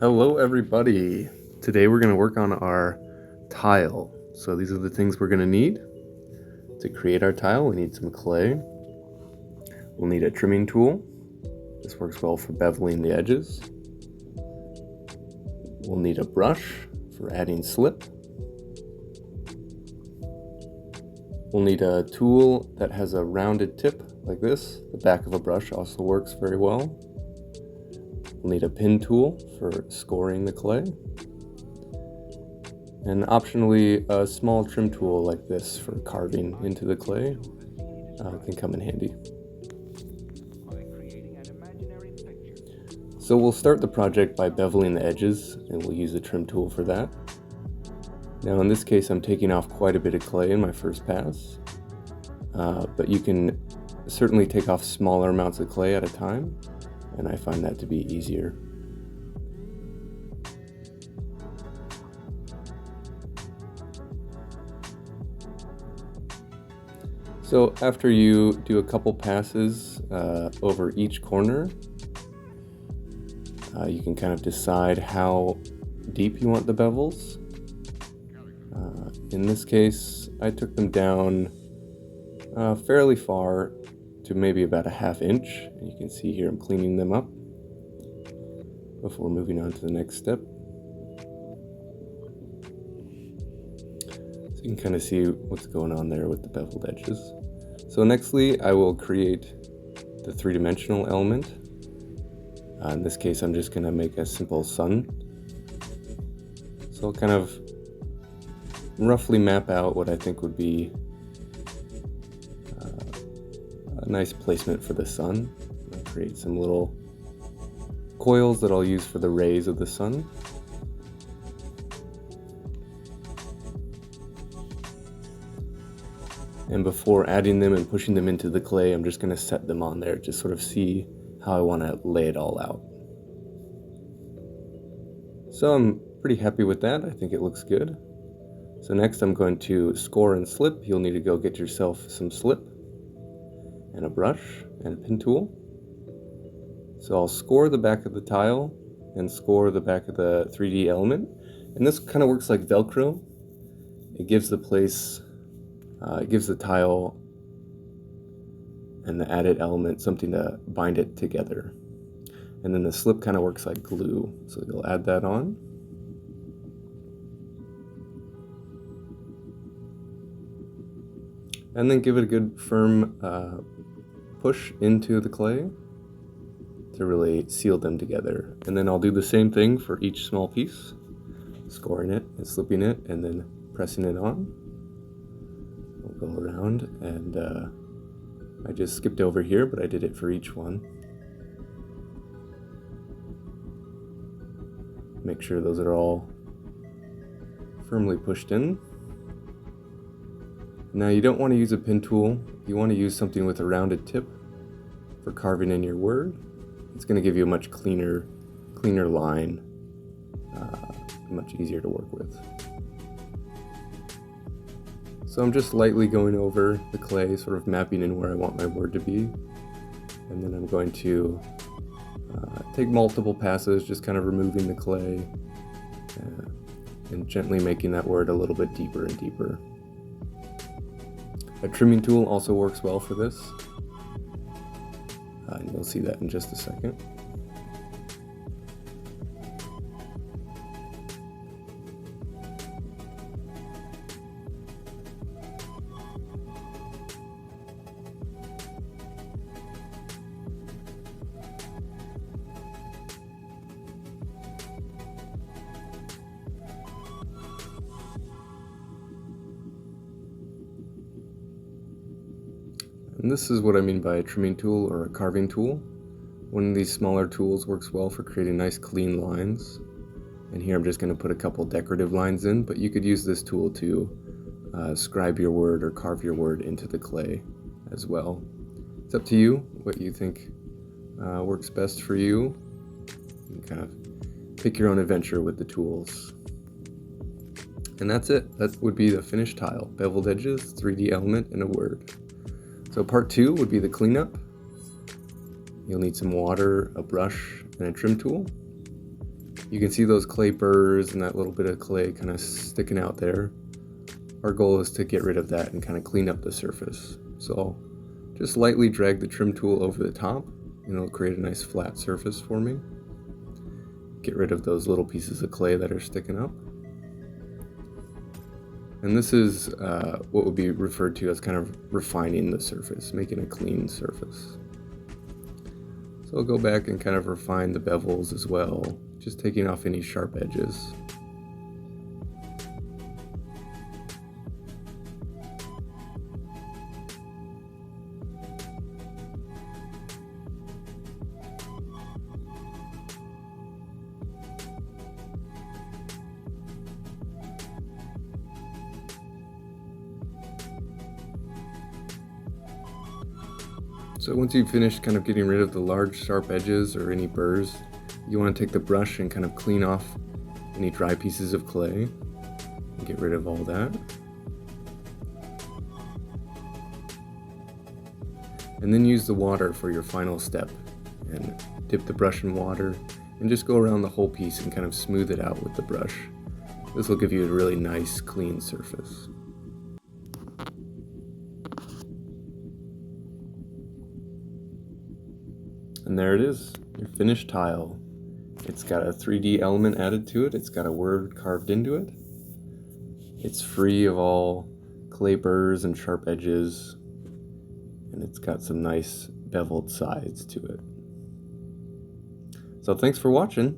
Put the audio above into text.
Hello everybody. Today we're going to work on our tile. So these are the things we're going to need. To create our tile, we need some clay. We'll need a trimming tool. This works well for beveling the edges. We'll need a brush for adding slip. We'll need a tool that has a rounded tip like this. The back of a brush also works very well. We'll need a pin tool for scoring the clay. And optionally, a small trim tool like this for carving into the clay can come in handy. So we'll start the project by beveling the edges, and we'll use the trim tool for that. Now in this case, I'm taking off quite a bit of clay in my first pass, but you can certainly take off smaller amounts of clay at a time, and I find that to be easier. So after you do a couple passes over each corner, you can kind of decide how deep you want the bevels. In this case, I took them down fairly far to maybe about a ½ inch. And you can see here I'm cleaning them up before moving on to the next step. So you can kind of see what's going on there with the beveled edges. So nextly, I will create the three-dimensional element. In this case, I'm just going to make a simple sun. So I'll kind of roughly map out what I think would be a nice placement for the sun. I'll create some little coils that I'll use for the rays of the sun. And before adding them and pushing them into the clay, I'm just going to set them on there to sort of see how I want to lay it all out. So I'm pretty happy with that. I think it looks good. So next I'm going to score and slip. You'll need to go get yourself some slip and a brush and a pin tool. So I'll score the back of the tile and score the back of the 3D element. And this kind of works like Velcro. It gives the place, it gives the tile and the added element something to bind it together. And then the slip kind of works like glue. So you'll add that on. And then give it a good firm push into the clay to really seal them together. And then I'll do the same thing for each small piece, scoring it and slipping it and then pressing it on. We'll go around, and I just skipped over here, but I did it for each one. Make sure those are all firmly pushed in. Now you don't want to use a pin tool. You want to use something with a rounded tip for carving in your word. It's going to give you a much cleaner line, much easier to work with. So I'm just lightly going over the clay, sort of mapping in where I want my word to be. And then I'm going to take multiple passes, just kind of removing the clay and gently making that word a little bit deeper and deeper. A trimming tool also works well for this. And you'll see that in just a second. And this is what I mean by a trimming tool or a carving tool. One of these smaller tools works well for creating nice clean lines. And here I'm just going to put a couple decorative lines in, but you could use this tool to scribe your word or carve your word into the clay as well. It's up to you what you think works best for you. You can kind of pick your own adventure with the tools. And that's it. That would be the finished tile. Beveled edges, 3D element, and a word. So part 2 would be the cleanup. You'll need some water, a brush, and a trim tool. You can see those clay burrs and that little bit of clay kind of sticking out there. Our goal is to get rid of that and kind of clean up the surface. So just lightly drag the trim tool over the top and it'll create a nice flat surface for me. Get rid of those little pieces of clay that are sticking up. And this is what would be referred to as kind of refining the surface, making a clean surface. So I'll go back and kind of refine the bevels as well, just taking off any sharp edges. So once you've finished kind of getting rid of the large sharp edges or any burrs, you want to take the brush and kind of clean off any dry pieces of clay and get rid of all that. And then use the water for your final step and dip the brush in water and just go around the whole piece and kind of smooth it out with the brush. This will give you a really nice clean surface. And there it is, your finished tile. It's got a 3D element added to it, it's got a word carved into it. It's free of all clay burrs and sharp edges, and it's got some nice beveled sides to it. So thanks for watching.